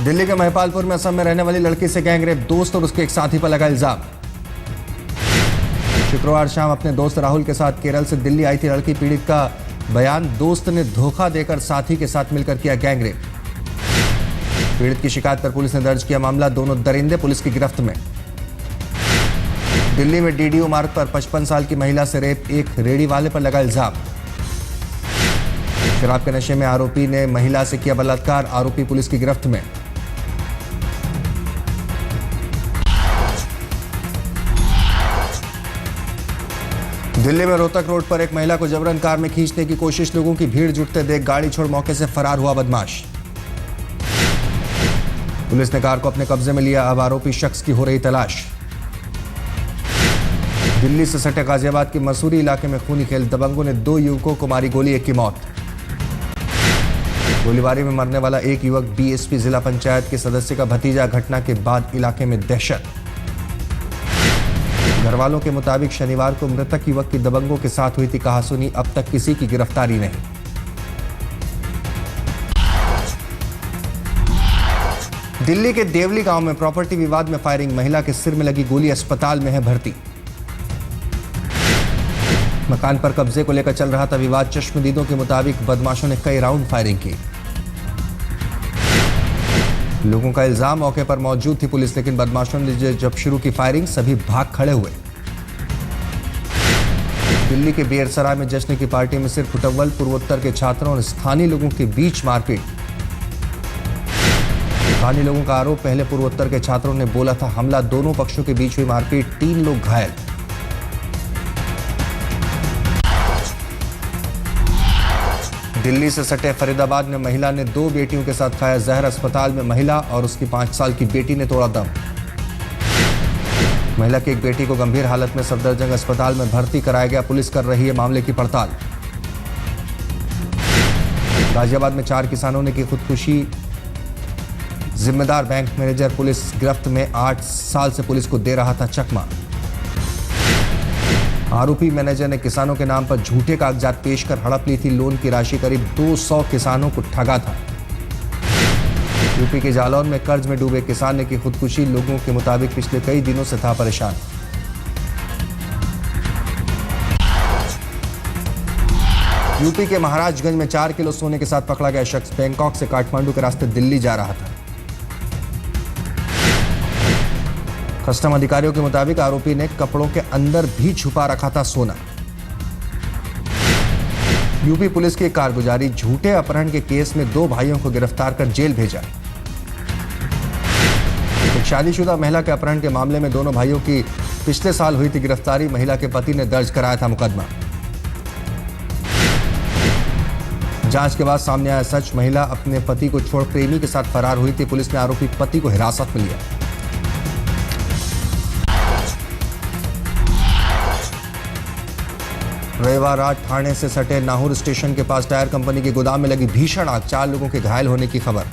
दिल्ली के महिपालपुर में असम में रहने वाली लड़की से गैंगरेप, दोस्त और उसके एक साथी पर लगा इल्जाम। शुक्रवार शाम अपने दोस्त राहुल के साथ केरल से दिल्ली आई थी लड़की। पीड़ित का बयान, दोस्त ने धोखा देकर साथी के साथ मिलकर किया गैंगरेप। पीड़ित की शिकायत पर पुलिस ने दर्ज किया मामला। दोनों दरिंदे पुलिस की गिरफ्त में। दिल्ली में डीडीओ मार्ग पर 55 साल की महिला से रेप, एक रेडी वाले पर लगा इल्जाम। शराब के नशे में आरोपी ने महिला से किया बलात्कार, आरोपी पुलिस की गिरफ्त में। दिल्ली में रोहतक रोड पर एक महिला को जबरन कार में खींचने की कोशिश, लोगों की भीड़ जुटते देख गाड़ी छोड़ मौके से फरार हुआ बदमाश। पुलिस ने कार को अपने कब्जे में लिया, अब आरोपी शख्स की हो रही तलाश। दिल्ली से सटे गाजियाबाद के मसूरी इलाके में खूनी खेल, दबंगों ने 2 युवकों को मारी गोली, एक की मौत। गोलीबारी में मरने वाला एक युवक बीएसपी जिला पंचायत के सदस्य का भतीजा। घटना के बाद इलाके में दहशत। घरवालों के मुताबिक शनिवार को मृतक युवक की दबंगों के साथ हुई थी कहासुनी, अब तक किसी की गिरफ्तारी नहीं। दिल्ली के देवली गांव में प्रॉपर्टी विवाद में फायरिंग, महिला के सिर में लगी गोली, अस्पताल में है भर्ती। मकान पर कब्जे को लेकर चल रहा था विवाद, चश्मदीदों के मुताबिक बदमाशों ने कई राउंड फायरिंग की। लोगों का इल्जाम, मौके पर मौजूद थी पुलिस, लेकिन बदमाशों ने जब शुरू की फायरिंग सभी भाग खड़े हुए। दिल्ली के बेरसराय में जश्न की पार्टी में सिर्फ फुटबॉल, पूर्वोत्तर के छात्रों और स्थानीय लोगों के बीच मारपीट। स्थानीय लोगों का आरोप, पहले पूर्वोत्तर के छात्रों ने बोला था हमला, दोनों पक्षों के बीच हुई मारपीट, 3 लोग घायल। दिल्ली से सटे फरीदाबाद में महिला ने 2 बेटियों के साथ खाया जहर, अस्पताल में महिला और उसकी 5 साल की बेटी ने तोड़ा दम। महिला की एक बेटी को गंभीर हालत में सफदरजंग अस्पताल में भर्ती कराया गया, पुलिस कर रही है मामले की पड़ताल। गाजियाबाद में 4 किसानों ने की खुदकुशी, जिम्मेदार बैंक मैनेजर पुलिस गिरफ्त में, 8 साल से पुलिस को दे रहा था चकमा। आरोपी मैनेजर ने किसानों के नाम पर झूठे कागजात पेश कर हड़प ली थी लोन की राशि, करीब 200 किसानों को ठगा था। यूपी के जालौन में कर्ज में डूबे किसान ने की खुदकुशी, लोगों के मुताबिक पिछले कई दिनों से था परेशान। यूपी के महाराजगंज में 4 किलो सोने के साथ पकड़ा गया शख्स, बैंकॉक से काठमांडू के रास्ते दिल्ली जा रहा था। कस्टम अधिकारियों के मुताबिक आरोपी ने कपड़ों के अंदर भी छुपा रखा था सोना। यूपी पुलिस की कारगुजारी, झूठे अपहरण के केस में 2 भाइयों को गिरफ्तार कर जेल भेजा। एक शादीशुदा महिला के अपहरण के मामले में दोनों भाइयों की पिछले साल हुई थी गिरफ्तारी, महिला के पति ने दर्ज कराया था मुकदमा। जांच के बाद सामने आया सच, महिला अपने पति को छोड़ प्रेमी के साथ फरार हुई थी, पुलिस ने आरोपी पति को हिरासत में लिया। रविवार रात ठाणे से सटे नाहूर स्टेशन के पास टायर कंपनी के गोदाम में लगी भीषण आग, 4 लोगों के घायल होने की खबर।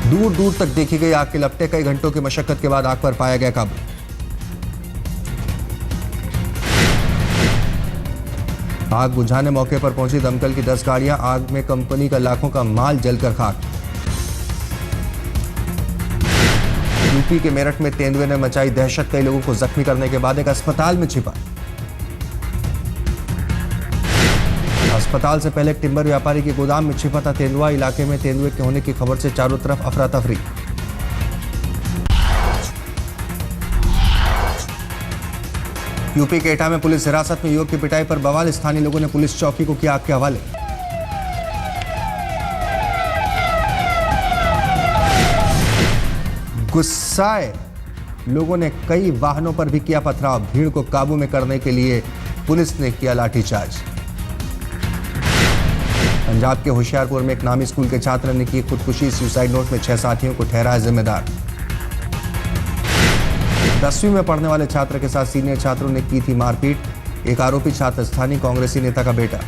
दूर दूर तक देखी गई आग के लपटे, कई घंटों की मशक्कत के बाद आग पर पाया गया काबू। आग बुझाने मौके पर पहुंची दमकल की 10 गाड़ियां, आग में कंपनी का लाखों का माल जलकर खाक। यूपी के मेरठ में तेंदुए ने मचाई दहशत, कई लोगों को जख्मी करने के बाद एक अस्पताल में छिपा। अस्पताल से पहले एक टिंबर व्यापारी के गोदाम में छिपा था तेंदुआ, इलाके में तेंदुए के होने की खबर से चारों तरफ अफरा तफरी। यूपी के एटा में पुलिस हिरासत में युवक की पिटाई पर बवाल, स्थानीय लोगों ने पुलिस चौकी को किया आग के हवाले। गुस्साए लोगों ने कई वाहनों पर भी किया पथराव, भीड़ को काबू में करने के लिए पुलिस ने किया लाठीचार्ज। पंजाब के होशियारपुर में एक नामी स्कूल के छात्र ने की खुदकुशी, सुसाइड नोट में 6 साथियों को ठहराया जिम्मेदार। 10वीं में पढ़ने वाले छात्र के साथ सीनियर छात्रों ने की थी मारपीट, एक आरोपी छात्र स्थानीय कांग्रेसी नेता का बेटा।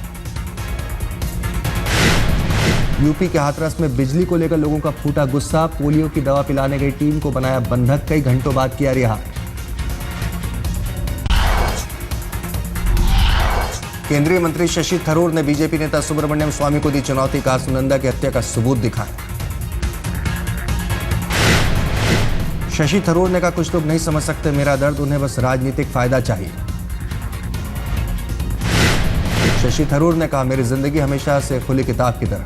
यूपी के हाथरस में बिजली को लेकर लोगों का फूटा गुस्सा, पोलियो की दवा पिलाने गई टीम को बनाया बंधक, कई घंटों बाद किया रिहा। केंद्रीय मंत्री शशि थरूर ने बीजेपी नेता सुब्रमण्यम स्वामी को दी चुनौती, कहा सुनंदा की हत्या का सबूत दिखाएं। शशि थरूर ने कहा कुछ लोग नहीं समझ सकते मेरा दर्द, उन्हें बस राजनीतिक फायदा चाहिए। शशि थरूर ने कहा मेरी जिंदगी हमेशा से खुली किताब की तरह।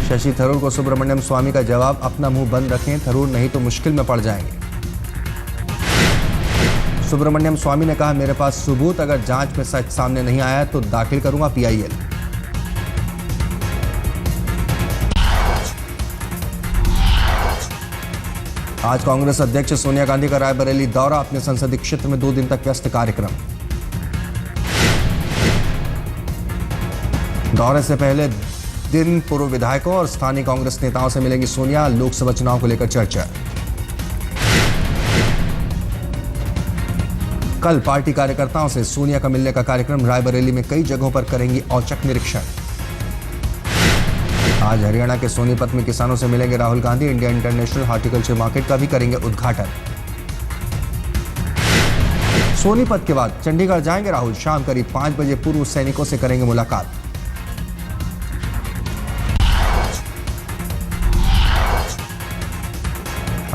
शशि थरूर को सुब्रमण्यम स्वामी का जवाब, अपना मुंह बंद रखें थरूर, नहीं तो मुश्किल में पड़ जाएंगे। सुब्रमण्यम स्वामी ने कहा मेरे पास सबूत, अगर जांच में सच सामने नहीं आया तो दाखिल करूंगा पीआईएल। आज कांग्रेस अध्यक्ष सोनिया गांधी का रायबरेली दौरा, अपने संसदीय क्षेत्र में 2 दिन तक व्यस्त कार्यक्रम। दौरे से पहले दिन पूर्व विधायकों और स्थानीय कांग्रेस नेताओं से मिलेंगी सोनिया, लोकसभा चुनाव को लेकर चर्चा। कल पार्टी कार्यकर्ताओं से सोनिया का मिलने का कार्यक्रम, रायबरेली में कई जगहों पर करेंगी औचक निरीक्षण। आज हरियाणा के सोनीपत में किसानों से मिलेंगे Rahul Gandhi, India international horticulture market का भी करेंगे उद्घाटन। सोनीपत के बाद चंडीगढ़ जाएंगे राहुल, शाम करीब 5 बजे पूर्व सैनिकों से करेंगे मुलाकात।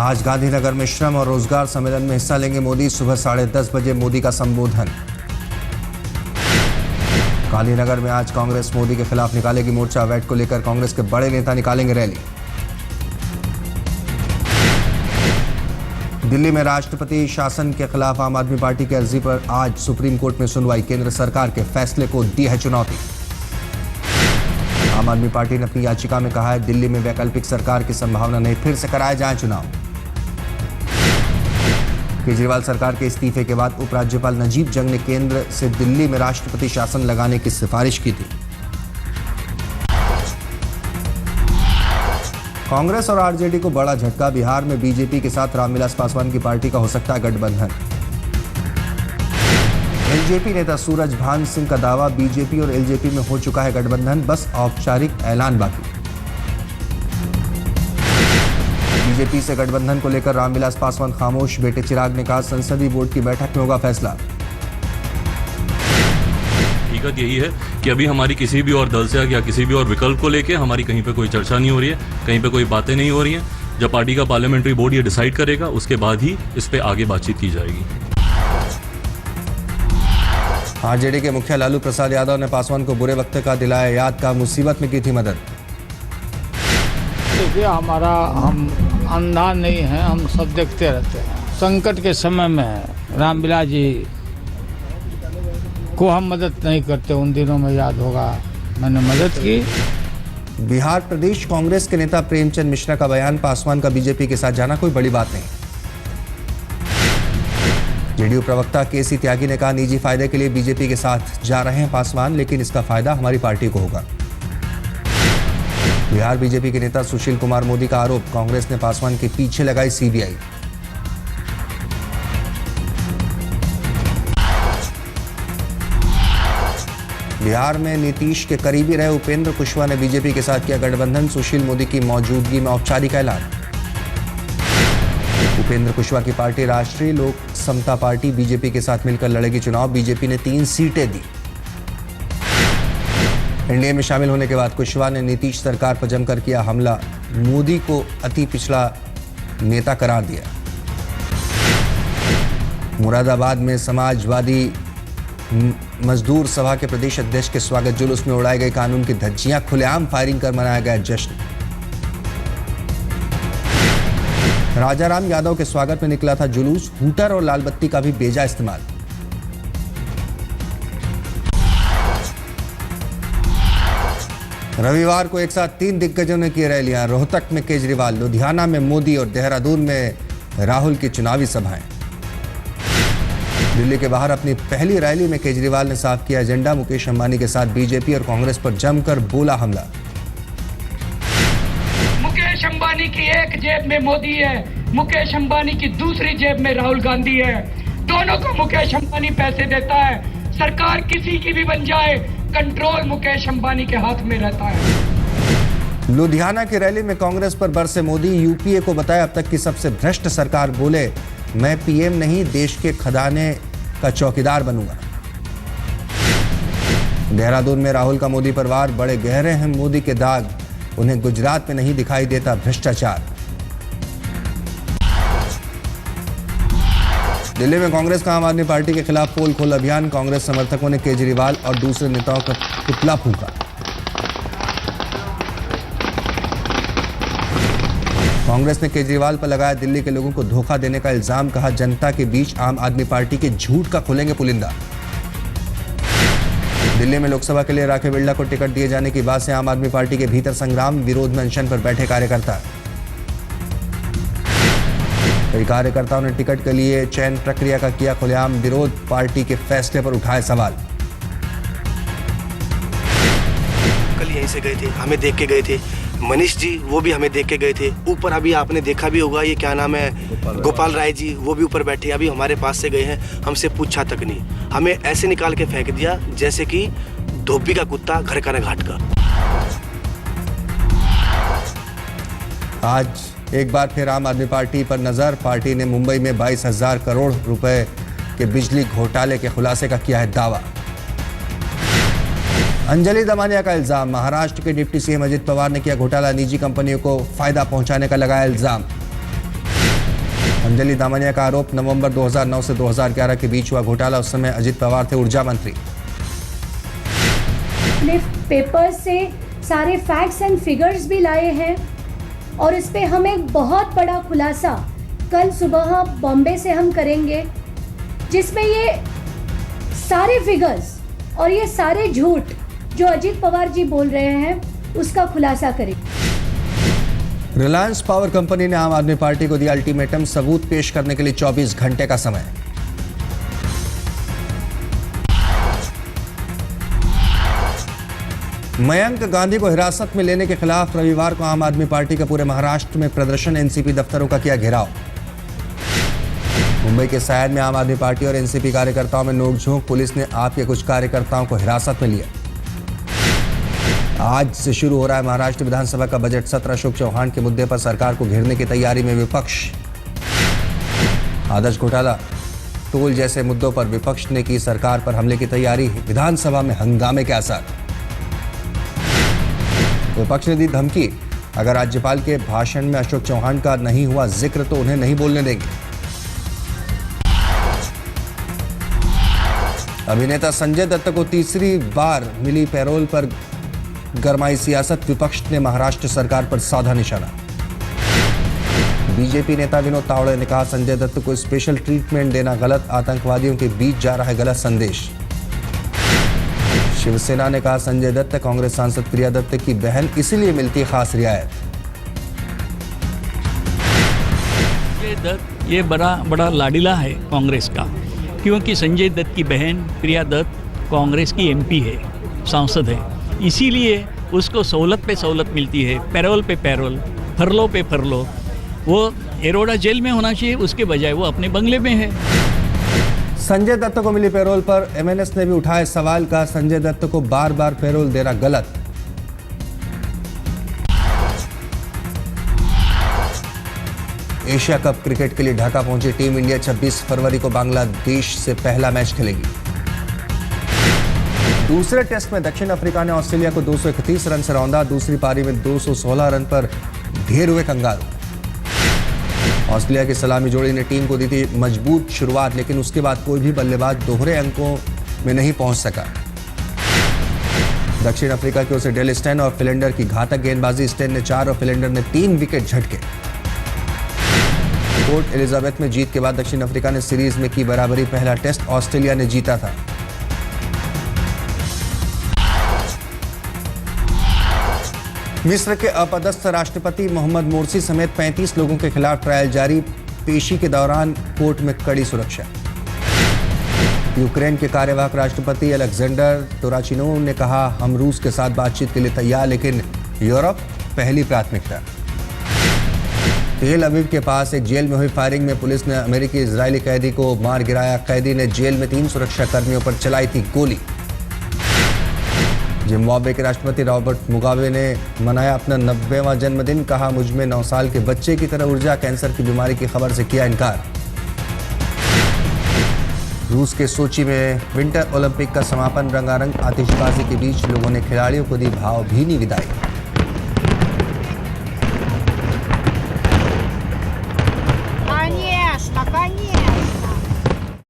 आज गांधीनगर में श्रम और रोजगार सम्मेलन में हिस्सा लेंगे मोदी, सुबह 10:30 बजे मोदी का संबोधन। गांधीनगर में आज कांग्रेस मोदी के खिलाफ निकालेगी मोर्चा, वैट को लेकर कांग्रेस के बड़े नेता निकालेंगे रैली। दिल्ली में राष्ट्रपति शासन के खिलाफ आम आदमी पार्टी की अर्जी पर आज सुप्रीम कोर्ट में सुनवाई, केंद्र सरकार के फैसले को दी है चुनौती। आम आदमी पार्टी ने अपनी याचिका में कहा है दिल्ली में वैकल्पिक सरकार की संभावना नहीं, फिर से कराए जाएं चुनाव। केजरीवाल सरकार के इस्तीफे के बाद उपराज्यपाल नजीब जंग ने केंद्र से दिल्ली में राष्ट्रपति शासन लगाने की सिफारिश की थी। कांग्रेस और आरजेडी को बड़ा झटका, बिहार में बीजेपी के साथ रामविलास पासवान की पार्टी का हो सकता है गठबंधन। एलजेपी नेता सूरज भान सिंह का दावा, बीजेपी और एलजेपी में हो चुका है गठबंधन, बस औपचारिक ऐलान बाकी। बीजेपी से गठबंधन को लेकर रामविलास पासवान खामोश, बेटे चिराग ने कहा संसदीय बोर्ड की बैठक में होगा फैसला। हकीकत यही है कि अभी हमारी किसी भी और दल से या किसी भी और विकल्प को लेकर हमारी कहीं पे कोई चर्चा नहीं हो रही है, कहीं पे कोई बातें नहीं हो रही हैं। जब पार्टी का पार्लियामेंट्री बोर्ड ये डिसाइड करेगा उसके बाद ही इस पे आगे बातचीत की जाएगी। आरजेडी के मुखिया लालू प्रसाद यादव ने पासवान को बुरे वक्त का दिलाया याद, का मुसीबत में की थी मदद। देखिए हम अंधा नहीं हैं, हम सब देखते रहते हैं। संकट के समय में रामविलास जी को हम मदद नहीं करते, उन दिनों में याद होगा मैंने मदद की। बिहार प्रदेश कांग्रेस के नेता प्रेमचंद मिश्रा का बयान, पासवान का बीजेपी के साथ जाना कोई बड़ी बात नहीं। जेडीयू प्रवक्ता केसी त्यागी ने कहा निजी फायदे के लिए बीजेपी के साथ जा रहे हैं पासवान, लेकिन इसका फायदा हमारी पार्टी को होगा। बिहार बीजेपी के नेता सुशील कुमार मोदी का आरोप, कांग्रेस ने पासवान के पीछे लगाई सीबीआई। बिहार में नीतीश के करीबी रहे उपेंद्र कुशवाहा ने बीजेपी के साथ किया गठबंधन, सुशील मोदी की मौजूदगी में औपचारिक ऐलान। उपेंद्र कुशवाहा की पार्टी राष्ट्रीय लोक समता पार्टी बीजेपी के साथ मिलकर लड़ेगी चुनाव, बीजेपी ने 3 सीटें दी। एनडीए में शामिल होने के बाद कुशवाहा ने नीतीश सरकार पर जमकर किया हमला, मोदी को अति पिछड़ा नेता करार दिया। मुरादाबाद में समाजवादी मजदूर सभा के प्रदेश अध्यक्ष के स्वागत जुलूस में उड़ाए गए कानून की धज्जियां, खुलेआम फायरिंग कर मनाया गया जश्न। राजाराम यादव के स्वागत में निकला था जुलूस, हूटर और लाल बत्ती का भी बेजा इस्तेमाल। रविवार को एक साथ 3 दिग्गजों ने की रैलियां, रोहतक में केजरीवाल, लुधियाना में मोदी और देहरादून में राहुल की चुनावी सभाएं। दिल्ली के बाहर अपनी पहली रैली में केजरीवाल ने साफ किया एजेंडा, मुकेश अंबानी के साथ बीजेपी और कांग्रेस पर जमकर बोला हमला। मुकेश अंबानी की एक जेब में मोदी है, मुकेश अंबानी की दूसरी जेब में राहुल गांधी है। दोनों को मुकेश अंबानी पैसे देता है, सरकार किसी की भी बन जाए, कंट्रोल मुकेश अंबानी के हाथ में रहता है। लुधियाना की रैली में कांग्रेस पर बरसे मोदी, यूपीए को बताया अब तक की सबसे भ्रष्ट सरकार, बोले मैं पीएम नहीं देश के खजाने का चौकीदार बनूंगा। देहरादून में राहुल का मोदी पर वार, बड़े गहरे हैं मोदी के दाग, उन्हें गुजरात में नहीं दिखाई देता भ्रष्टाचार। दिल्ली में कांग्रेस का आम आदमी पार्टी के खिलाफ पोल खोल अभियान, कांग्रेस समर्थकों ने केजरीवाल और दूसरे नेताओं का पुतला फूंका। कांग्रेस ने केजरीवाल पर लगाया दिल्ली के लोगों को धोखा देने का इल्जाम, कहा जनता के बीच आम आदमी पार्टी के झूठ का खोलेंगे पुलिंदा। दिल्ली में लोकसभा के लिए राकेश बिरला को टिकट दिए जाने की बात से आम आदमी पार्टी के भीतर संग्राम, विरोध में अनशन पर बैठे कार्यकर्ता। कई कार्यकर्ताओं ने टिकट के लिए चयन प्रक्रिया का किया खुलेआम विरोध, पार्टी के फैसले पर उठाए सवाल। कल यहीं से गए थे, हमें देख के गए थे। मनीष जी वो भी हमें देख के गए थे। ऊपर अभी आपने देखा भी होगा, ये क्या नाम है, गोपाल राय जी, वो भी ऊपर बैठे, अभी हमारे पास से गए हैं, हमसे पूछा तक नहीं। हमें ऐसे निकाल के फेंक दिया जैसे कि धोबी का कुत्ता घर का न घाट का। आज एक बार फिर आम आदमी पार्टी पर नजर, पार्टी ने मुंबई में 22,000 करोड़ रुपए के बिजली घोटाले के खुलासे का किया है दावा। अंजलि दमानिया का इल्जाम, महाराष्ट्र के डिप्टी सीएम अजित पवार ने किया घोटाला, निजी कंपनियों को फायदा पहुंचाने का लगाया इल्जाम। अंजलि दमानिया का आरोप, नवंबर 2009 से 2011 के बीच हुआ घोटाला, उस समय अजित पवार थे ऊर्जा मंत्री। पेपर से सारे फैक्ट्स एंड फिगर्स भी लाए हैं और इस पे हम एक बहुत बड़ा खुलासा कल सुबह बॉम्बे से हम करेंगे, जिसमें ये सारे फिगर्स और ये सारे झूठ जो अजित पवार जी बोल रहे हैं उसका खुलासा करें। रिलायंस पावर कंपनी ने आम आदमी पार्टी को दिया अल्टीमेटम, सबूत पेश करने के लिए 24 घंटे का समय। मयंक गांधी को हिरासत में लेने के खिलाफ रविवार को आम आदमी पार्टी का पूरे महाराष्ट्र में प्रदर्शन, एनसीपी दफ्तरों का किया घेराव। मुंबई के सायन में आम आदमी पार्टी और एनसीपी कार्यकर्ताओं में नोकझोंक, पुलिस ने आप के कुछ कार्यकर्ताओं को हिरासत में लिया। आज से शुरू हो रहा है महाराष्ट्र विधानसभा का बजट सत्र, अशोक चौहान के मुद्दे पर सरकार को घेरने की तैयारी में विपक्ष। आदर्श घोटाला, टोल जैसे मुद्दों पर विपक्ष ने की सरकार पर हमले की तैयारी, विधानसभा में हंगामे के आसार। विपक्ष ने दी धमकी, अगर राज्यपाल के भाषण में अशोक चौहान का नहीं हुआ जिक्र तो उन्हें नहीं बोलने देंगे। अभिनेता संजय दत्त को तीसरी बार मिली पैरोल पर गरमाई सियासत, विपक्ष ने महाराष्ट्र सरकार पर साधा निशाना। बीजेपी नेता विनोद तावड़े ने कहा संजय दत्त को स्पेशल ट्रीटमेंट देना गलत, आतंकवादियों के बीच जा रहा है गलत संदेश। शिवसेना ने कहा संजय दत्त कांग्रेस सांसद प्रिया दत्त की बहन, इसीलिए मिलती खास रियायत। संजय दत्त ये बड़ा लाडीला है कांग्रेस का, क्योंकि संजय दत्त की बहन प्रिया दत्त कांग्रेस की एमपी है, सांसद है, इसीलिए उसको सहूलत पे सहूलत मिलती है, पैरोल पे पैरोल, फरलो पे फरलो। वो एरोडा जेल में होना चाहिए, उसके बजाय वो अपने बंगले में है। संजय दत्त को मिली पैरोल पर एमएनएस ने भी उठाए सवाल, का संजय दत्त को बार बार पैरोल देना गलत। एशिया कप क्रिकेट के लिए ढाका पहुंची टीम इंडिया 26 फरवरी को बांग्लादेश से पहला मैच खेलेगी। दूसरे टेस्ट में दक्षिण अफ्रीका ने ऑस्ट्रेलिया को 231 रन से रौंदा, दूसरी पारी में 216 रन पर ढेर हुए कंगारू। ऑस्ट्रेलिया की सलामी जोड़ी ने टीम को दी थी मजबूत शुरुआत, लेकिन उसके बाद कोई भी बल्लेबाज दोहरे अंकों में नहीं पहुंच सका। दक्षिण अफ्रीका की ओर से डेल स्टेन और फिलेंडर की घातक गेंदबाजी, स्टेन ने 4 और फिलेंडर ने 3 विकेट झटके। पोर्ट एलिजाबेथ में जीत के बाद दक्षिण अफ्रीका ने सीरीज में की बराबरी, पहला टेस्ट ऑस्ट्रेलिया ने जीता था। मिस्र के अपदस्थ राष्ट्रपति मोहम्मद मोर्सी समेत 35 लोगों के खिलाफ ट्रायल जारी, पेशी के दौरान कोर्ट में कड़ी सुरक्षा। यूक्रेन के कार्यवाहक राष्ट्रपति अलेक्जेंडर टोराचिनोव ने कहा हम रूस के साथ बातचीत के लिए तैयार, लेकिन यूरोप पहली प्राथमिकता। तेल अवीव के पास एक जेल में हुई फायरिंग में पुलिस ने अमेरिकी इजरायली कैदी को मार गिराया, कैदी ने जेल में 3 सुरक्षा कर्मियों पर चलाई थी गोली। जिम्बाब्वे के राष्ट्रपति रॉबर्ट मुगाबे ने मनाया अपना 90वां जन्मदिन, कहा मुझ में 9 साल के बच्चे की तरह ऊर्जा, कैंसर की बीमारी की खबर से किया इनकार। रूस के सोची में विंटर ओलंपिक का समापन रंगारंग आतिशबाजी के बीच लोगों ने खिलाड़ियों को दी भावभीनी विदाई। Конечно, конечно.